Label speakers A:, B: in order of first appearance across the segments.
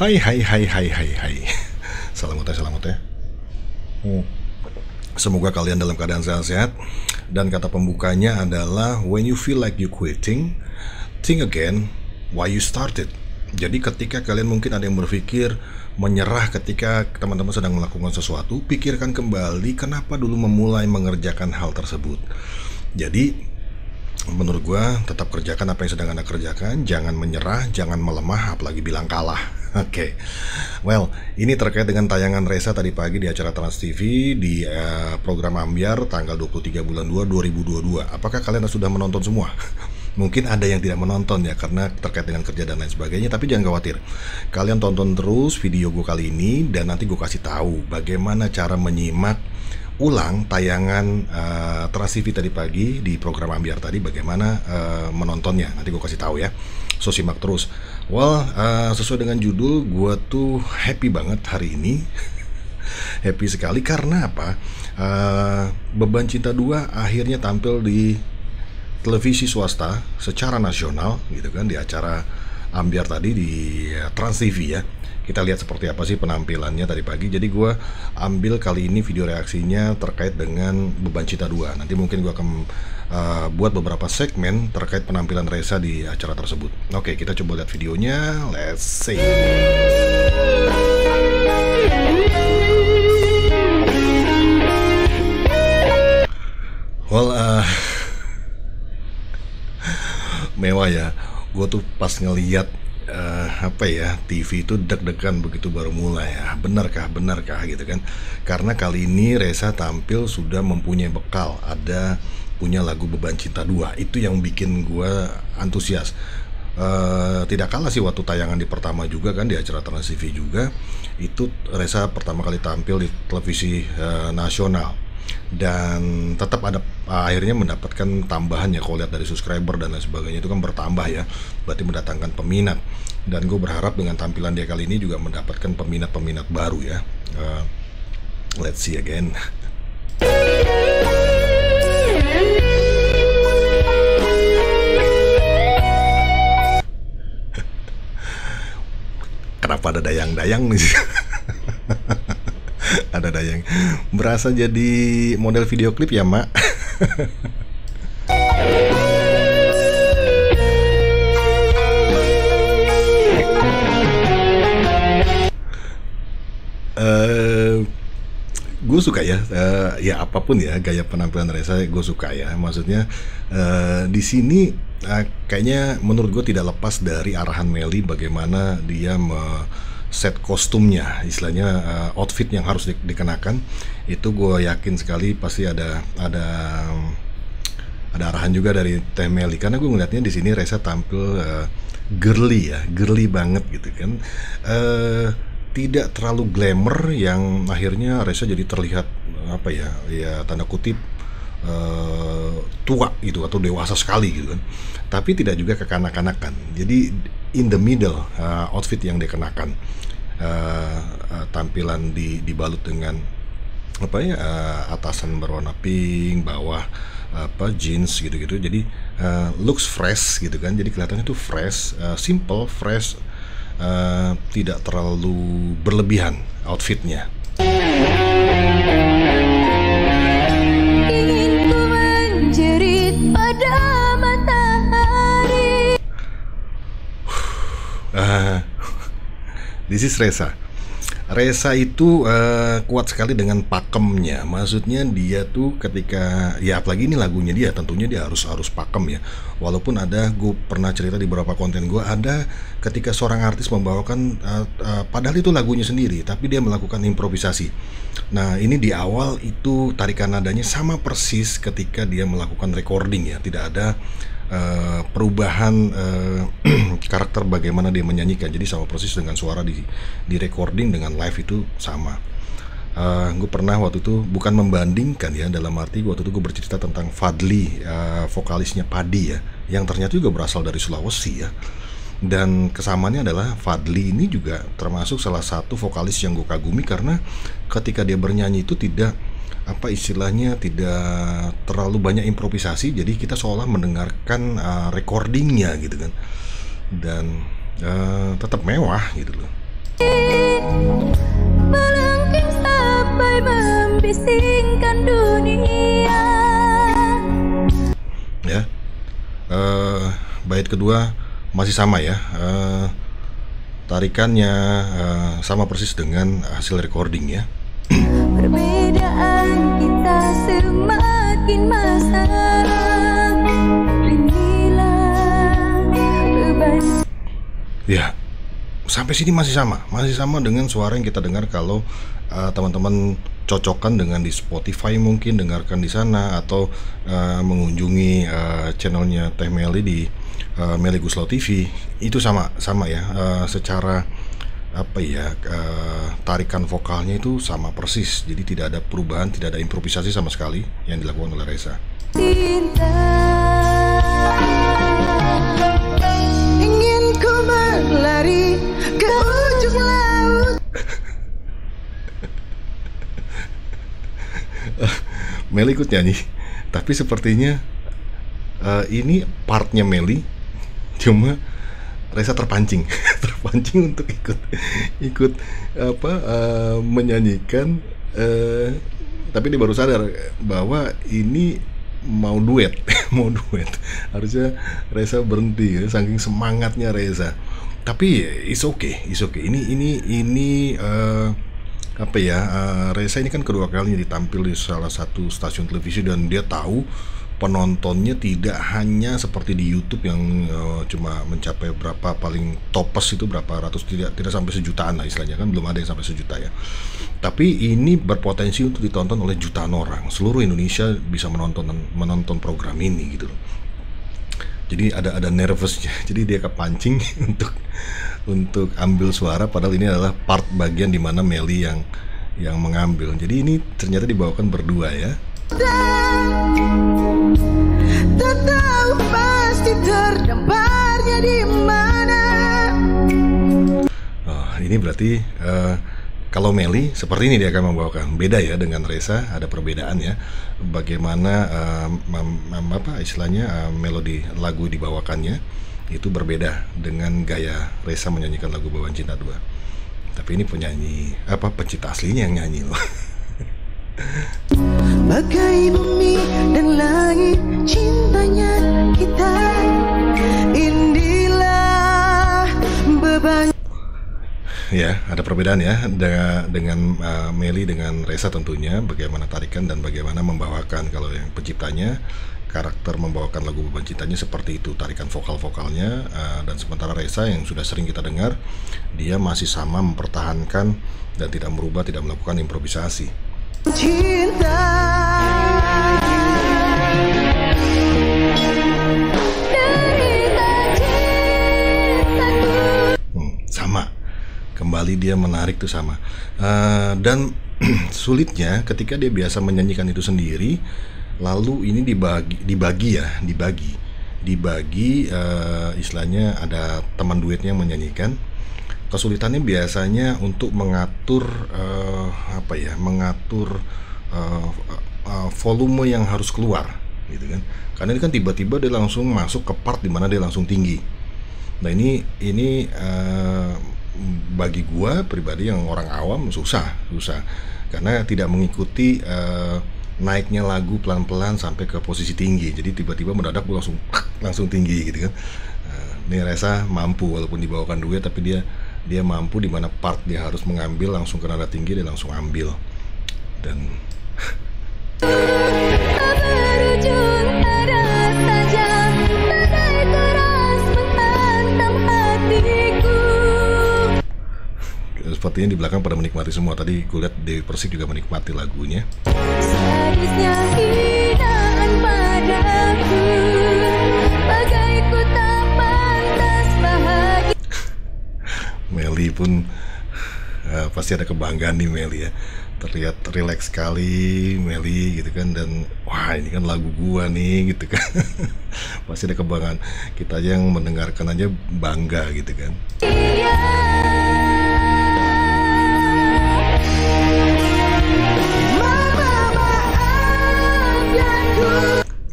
A: Hai hai hai hai hai hai. Salam ote, salam ote. Semoga kalian dalam keadaan sehat-sehat. Dan kata pembukanya adalah when you feel like you quitting, think again why you started. Jadi ketika kalian mungkin ada yang berpikir menyerah ketika teman-teman sedang melakukan sesuatu, pikirkan kembali kenapa dulu memulai mengerjakan hal tersebut. Jadi menurut gue tetap kerjakan apa yang sedang Anda kerjakan, jangan menyerah, jangan melemah, apalagi bilang kalah. Oke. Well, ini terkait dengan tayangan Reza tadi pagi di acara Trans TV di program Ambyar tanggal 23 bulan 2 2022. Apakah kalian sudah menonton semua? Mungkin ada yang tidak menonton ya karena terkait dengan kerja dan lain sebagainya, tapi jangan khawatir. Kalian tonton terus video gue kali ini dan nanti gue kasih tahu bagaimana cara menyimak ulang tayangan Trans TV tadi pagi di program Ambyar tadi, bagaimana menontonnya. Nanti gue kasih tahu ya. So simak terus. Well, sesuai dengan judul, gue tuh happy banget hari ini. Happy sekali karena apa? Beban Cinta 2 akhirnya tampil di televisi swasta secara nasional gitu kan, di acara Ambyar tadi di Trans TV ya. Kita lihat seperti apa sih penampilannya tadi pagi. Jadi gue ambil kali ini video reaksinya terkait dengan Beban Cinta 2. Nanti mungkin gue akan buat beberapa segmen terkait penampilan Reza di acara tersebut. Oke, kita coba lihat videonya. Let's see. Well, mewah ya. Gue tuh pas ngeliat TV itu deg-degan begitu baru mulai ya. Benarkah gitu kan? Karena kali ini Reza tampil sudah mempunyai bekal, ada punya lagu Beban Cinta 2. Itu yang bikin gue antusias. Tidak kalah sih waktu tayangan di pertama juga kan, di acara Trans TV juga. Itu Reza pertama kali tampil di televisi nasional. Dan tetap ada akhirnya mendapatkan tambahan ya, kalau lihat dari subscriber dan lain sebagainya itu kan bertambah ya, berarti mendatangkan peminat. Dan gue berharap dengan tampilan dia kali ini juga mendapatkan peminat-peminat baru ya. Let's see again. Kenapa ada dayang-dayang nih? Ada dayang, berasa jadi model video klip ya mak. Gue suka ya, ya apapun ya gaya penampilan Reza gue suka ya. Maksudnya di sini kayaknya menurut gue tidak lepas dari arahan Melly bagaimana dia set kostumnya, istilahnya outfit yang harus dikenakan. Itu gue yakin sekali pasti ada arahan juga dari Teh Melly, karena gue ngeliatnya di sini Reza tampil girly ya, girly banget gitu kan. Tidak terlalu glamour yang akhirnya Reza jadi terlihat apa ya, ya tanda kutip tua gitu atau dewasa sekali gitu kan. Tapi tidak juga kekanak-kanakan. Jadi in the middle outfit yang dikenakan, tampilan dibalut dengan apa ya, atasan berwarna pink, bawah jeans gitu-gitu. Jadi looks fresh gitu kan. Jadi kelihatannya tuh fresh, simple, fresh, tidak terlalu berlebihan outfitnya. This is Reza. Reza itu kuat sekali dengan pakemnya. Maksudnya dia tuh ketika ya, apalagi ini lagunya dia, tentunya dia harus pakem ya. Walaupun ada, gue pernah cerita di beberapa konten gue, ada ketika seorang artis membawakan padahal itu lagunya sendiri, tapi dia melakukan improvisasi. Nah ini di awal itu tarikan nadanya sama persis ketika dia melakukan recording ya. Tidak ada perubahan karakter bagaimana dia menyanyikan. Jadi sama persis dengan suara di recording dengan live itu sama. Gue pernah waktu itu, bukan membandingkan ya, dalam arti waktu itu gue bercerita tentang Fadly, vokalisnya Padi ya, yang ternyata juga berasal dari Sulawesi ya. Dan kesamaannya adalah Fadly ini juga termasuk salah satu vokalis yang gue kagumi, karena ketika dia bernyanyi itu tidak apa istilahnya, tidak terlalu banyak improvisasi. Jadi kita seolah mendengarkan recordingnya gitu kan. Dan tetap mewah gitu loh.
B: melengking sampai membisingkan dunia.
A: Ya, bait kedua masih sama ya, tarikannya sama persis dengan hasil recording ya.
B: Perbedaan kita semakin mesra, inilah beban.
A: Ya, sampai sini masih sama dengan suara yang kita dengar kalau teman-teman cocokkan dengan di Spotify, mungkin dengarkan di sana atau mengunjungi channelnya Teh Meli di Meli Guslau TV. Itu sama ya, secara apa ya, tarikan vokalnya itu sama persis, jadi tidak ada perubahan, tidak ada improvisasi sama sekali yang dilakukan oleh Reza.
B: Cinta ingin ku berlari ke ujung laut.
A: Meli ikut nyanyi, tapi sepertinya ini partnya Meli, cuma Reza terpancing terpancing untuk ikut apa, menyanyikan, tapi dia baru sadar bahwa ini mau duet mau duet. Harusnya Reza berhenti ya, saking semangatnya Reza. Tapi it's okay. Ini apa ya, Reza ini kan kedua kalinya ditampil di salah satu stasiun televisi, dan dia tahu penontonnya tidak hanya seperti di YouTube yang cuma mencapai berapa, paling topes itu berapa ratus, tidak sampai sejutaan lah istilahnya, kan belum ada yang sampai sejuta ya. Tapi ini berpotensi untuk ditonton oleh jutaan orang, seluruh Indonesia bisa menonton program ini gitu loh. Jadi ada nervousnya, jadi dia kepancing untuk ambil suara, padahal ini adalah part bagian dimana Meli yang mengambil. Jadi ini ternyata dibawakan berdua ya.
B: Tak tahu pasti terdamparnya di mana.
A: Oh, ini berarti kalau Meli seperti ini dia akan membawakan. Beda ya dengan Reza, ada perbedaan ya. Bagaimana apa istilahnya, melodi lagu dibawakannya itu berbeda dengan gaya Reza menyanyikan lagu Bawaan Cinta 2. Tapi ini penyanyi apa, pencipta aslinya yang nyanyi loh.
B: Bagai bumi dan langit cintanya kita, inilah beban.
A: Ya, ada perbedaan ya dengan Meli dengan Reza tentunya, bagaimana tarikan dan bagaimana membawakan. Kalau yang penciptanya, karakter membawakan lagu Beban Cintanya seperti itu, tarikan vokal-vokalnya, dan sementara Reza yang sudah sering kita dengar, dia masih sama mempertahankan dan tidak merubah, tidak melakukan improvisasi.
B: Cinta
A: sama, kembali dia menarik tuh sama. Dan sulitnya ketika dia biasa menyanyikan itu sendiri, lalu ini dibagi, istilahnya ada teman duetnya yang menyanyikan. Kesulitannya biasanya untuk mengatur volume yang harus keluar gitu kan, karena ini kan tiba-tiba dia langsung masuk ke part dimana dia langsung tinggi. Nah ini bagi gua pribadi yang orang awam susah karena tidak mengikuti naiknya lagu pelan-pelan sampai ke posisi tinggi, jadi tiba-tiba mendadak gua langsung tinggi gitu kan. Ini Reza mampu, walaupun dibawakan duet tapi dia mampu, dimana part dia harus mengambil langsung ke nada tinggi, dia langsung ambil. Dan sepertinya di belakang pada menikmati semua. Tadi gue lihat Dewi Persik juga menikmati lagunya.
B: Sadisnya hinaan padaku, bagai ku tak pantas bahagia.
A: Meli pun pasti ada kebanggaan nih Meli ya. Terlihat rileks sekali Meli gitu kan, dan wah ini kan lagu gua nih gitu kan. Pasti ada kebanggaan. Kita aja yang mendengarkan aja bangga gitu kan.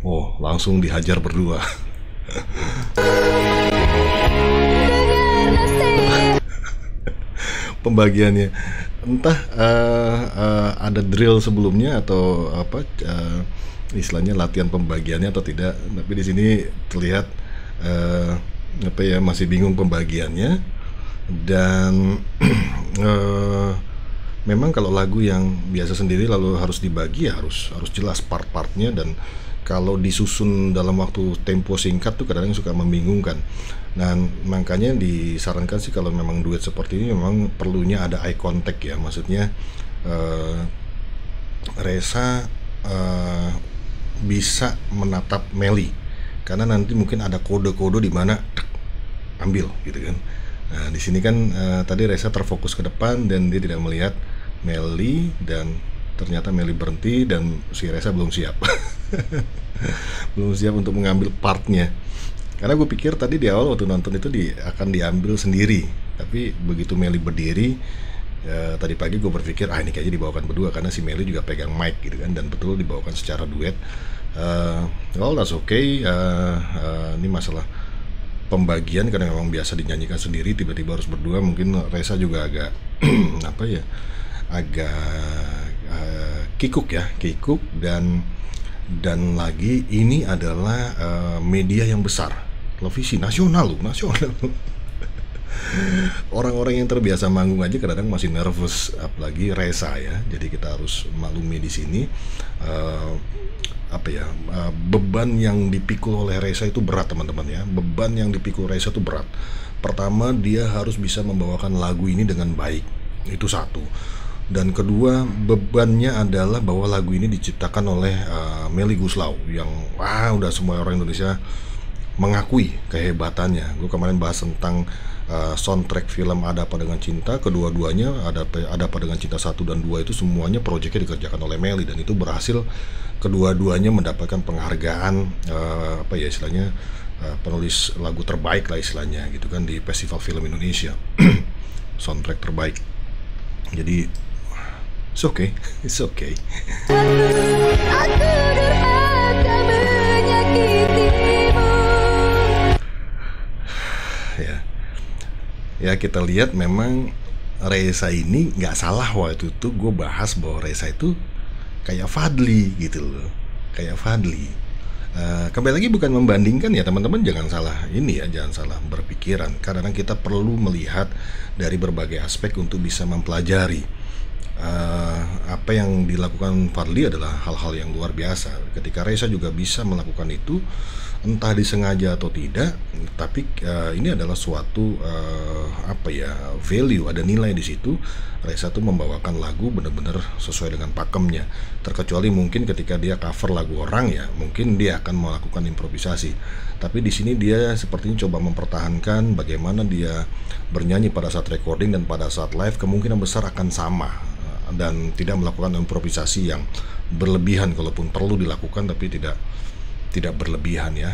A: Oh, langsung dihajar berdua. pembagiannya. Entah ada drill sebelumnya atau apa istilahnya latihan pembagiannya atau tidak. Tapi di sini terlihat apa ya, masih bingung pembagiannya. Dan memang kalau lagu yang biasa sendiri lalu harus dibagi ya harus jelas part-partnya, dan kalau disusun dalam waktu tempo singkat tuh kadang-kadang suka membingungkan. Nah, makanya disarankan sih kalau memang duet seperti ini memang perlunya ada eye contact ya. Maksudnya Reza bisa menatap Melly, karena nanti mungkin ada kode-kode di mana ambil gitu kan. Nah, di sini kan tadi Reza terfokus ke depan dan dia tidak melihat Melly, dan ternyata Melly berhenti dan si Reza belum siap. Belum siap untuk mengambil partnya. Karena gue pikir tadi di awal waktu nonton itu akan diambil sendiri, tapi begitu Melly berdiri, tadi pagi gue berpikir ini kayaknya dibawakan berdua, karena si Melly juga pegang mic gitu kan, dan betul dibawakan secara duet. Well, that's okay. Ini masalah pembagian, karena memang biasa dinyanyikan sendiri, tiba-tiba harus berdua. Mungkin Reza juga agak apa ya, agak kikuk dan lagi ini adalah media yang besar, televisi nasional loh, nasional. Orang-orang yang terbiasa manggung aja kadang-kadang masih nervous, apalagi Reza ya. Jadi kita harus maklumi di sini beban yang dipikul oleh Reza itu berat, teman-teman ya. Beban yang dipikul Reza itu berat. Pertama, dia harus bisa membawakan lagu ini dengan baik, itu satu. Dan kedua, bebannya adalah bahwa lagu ini diciptakan oleh Melly Goeslaw yang udah semua orang Indonesia mengakui kehebatannya. Gue kemarin bahas tentang soundtrack film Ada Apa Dengan Cinta, kedua-duanya Ada Apa Dengan Cinta 1 dan 2 itu semuanya proyeknya dikerjakan oleh Melly, dan itu berhasil kedua-duanya mendapatkan penghargaan istilahnya penulis lagu terbaik lah istilahnya gitu kan di Festival Film Indonesia. Soundtrack terbaik. Jadi it's okay. Ya kita lihat memang Reza ini nggak salah. Waktu itu gue bahas bahwa Reza itu kayak Fadly gitu loh, kayak Fadly. Kembali lagi bukan membandingkan ya teman-teman, jangan salah jangan salah berpikiran. Karena kita perlu melihat dari berbagai aspek untuk bisa mempelajari. Apa yang dilakukan Fadly adalah hal-hal yang luar biasa. Ketika Reza juga bisa melakukan itu, entah disengaja atau tidak, tapi ini adalah suatu value, ada nilai di situ. Reza tuh membawakan lagu benar-benar sesuai dengan pakemnya. Terkecuali mungkin ketika dia cover lagu orang ya, mungkin dia akan melakukan improvisasi. Tapi di sini dia sepertinya coba mempertahankan bagaimana dia bernyanyi pada saat recording dan pada saat live kemungkinan besar akan sama, dan tidak melakukan improvisasi yang berlebihan. Kalaupun perlu dilakukan, tapi tidak berlebihan ya.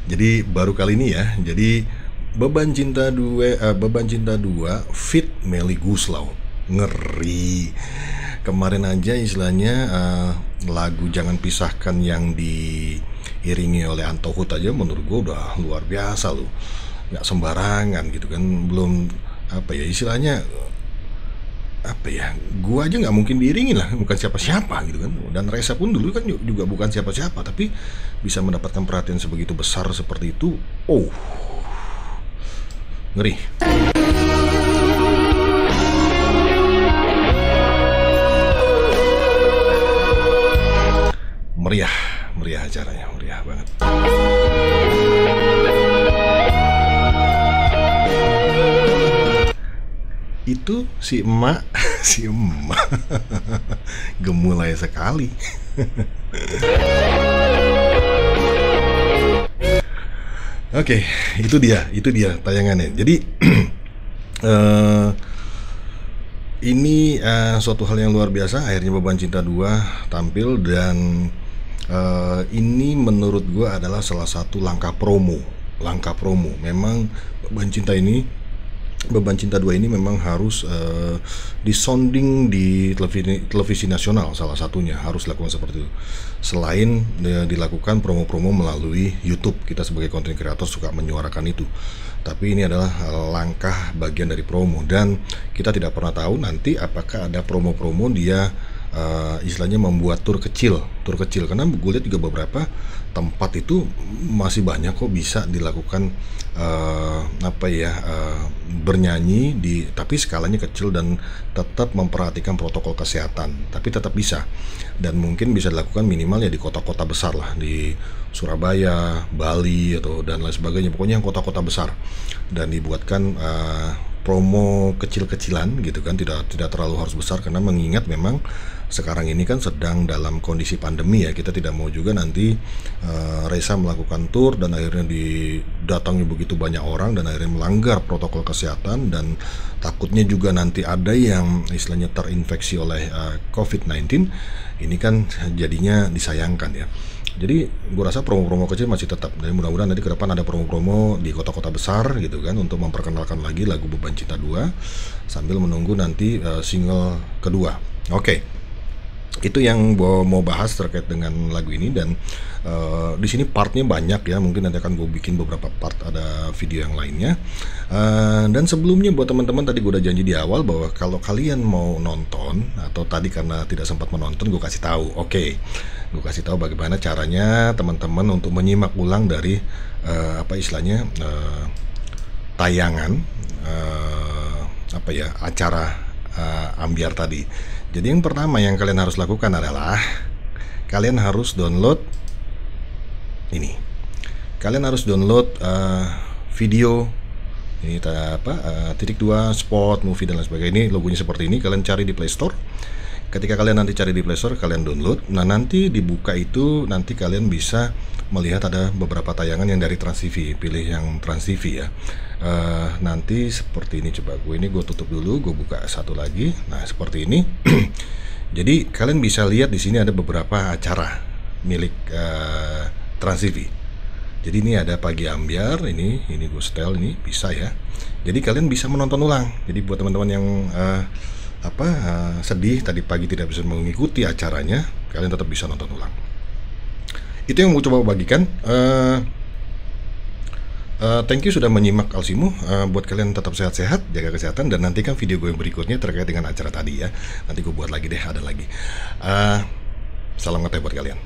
A: Jadi baru kali ini ya. Jadi Beban Cinta 2 fit Melly Goeslaw. Ngeri. Kemarin aja istilahnya lagu Jangan Pisahkan yang diiringi oleh Antohut aja menurut gue udah luar biasa loh. Nggak sembarangan gitu kan. Belum istilahnya gue aja nggak mungkin diiringi lah, bukan siapa-siapa gitu kan. Dan Reza pun dulu kan juga bukan siapa-siapa, tapi bisa mendapatkan perhatian sebegitu besar seperti itu. Ngeri. Meriah acaranya, meriah banget. Itu si emak gemulai sekali. Oke, itu dia tayangannya. Jadi ini suatu hal yang luar biasa. Akhirnya Beban Cinta 2 tampil, dan ini menurut gue adalah salah satu langkah promo. Memang Beban Cinta ini Beban Cinta 2 ini memang harus disonding di televisi nasional, salah satunya harus dilakukan seperti itu. Selain dilakukan promo-promo melalui YouTube, kita sebagai content creator suka menyuarakan itu. Tapi ini adalah langkah bagian dari promo, dan kita tidak pernah tahu nanti apakah ada promo-promo dia istilahnya membuat tur kecil, karena gue lihat juga beberapa tempat itu masih banyak kok bisa dilakukan bernyanyi tapi skalanya kecil dan tetap memperhatikan protokol kesehatan, tapi tetap bisa, dan mungkin bisa dilakukan minimal ya di kota-kota besar lah, di Surabaya, Bali atau dan lain sebagainya, pokoknya yang kota-kota besar, dan dibuatkan promo kecil-kecilan gitu kan, tidak terlalu harus besar, karena mengingat memang sekarang ini kan sedang dalam kondisi pandemi ya, kita tidak mau juga nanti Reza melakukan tour dan akhirnya didatangi begitu banyak orang dan akhirnya melanggar protokol kesehatan, dan takutnya juga nanti ada yang istilahnya terinfeksi oleh COVID-19. Ini kan jadinya disayangkan ya. Jadi gue rasa promo-promo kecil masih tetap, dan mudah-mudahan nanti ke depan ada promo-promo di kota-kota besar gitu kan, untuk memperkenalkan lagi lagu Beban Cinta 2 sambil menunggu nanti single kedua. Oke. Itu yang mau bahas terkait dengan lagu ini, dan di sini partnya banyak ya, mungkin nanti akan gue bikin beberapa part, ada video yang lainnya. Dan sebelumnya buat teman-teman, tadi gue udah janji di awal bahwa kalau kalian mau nonton, atau tadi karena tidak sempat menonton, gue kasih tahu. Oke, gue kasih tahu bagaimana caranya teman-teman untuk menyimak ulang dari tayangan acara Ambyar tadi. Jadi yang pertama yang kalian harus lakukan adalah kalian harus download ini. Kalian harus download video ini .2 spot movie dan lain sebagainya. Ini logonya seperti ini. Kalian cari di Play Store. Ketika kalian nanti cari di Play Store, kalian download. Nah, nanti dibuka itu, nanti kalian bisa melihat ada beberapa tayangan yang dari Trans TV. Pilih yang Trans TV ya. Nanti seperti ini, coba gue tutup dulu, gue buka satu lagi. Nah, seperti ini. Jadi kalian bisa lihat di sini ada beberapa acara milik Trans TV. Jadi ini ada Pagi Ambyar, ini gue setel, ini bisa ya. Jadi kalian bisa menonton ulang. Jadi buat teman-teman yang sedih tadi pagi tidak bisa mengikuti acaranya, kalian tetap bisa nonton ulang. Itu yang mau coba bagikan. Thank you sudah menyimak Alsimu. Buat kalian tetap sehat-sehat, jaga kesehatan, dan nantikan video gue yang berikutnya terkait dengan acara tadi ya. Nanti gue buat lagi deh, ada lagi. Salam ngeteh buat kalian.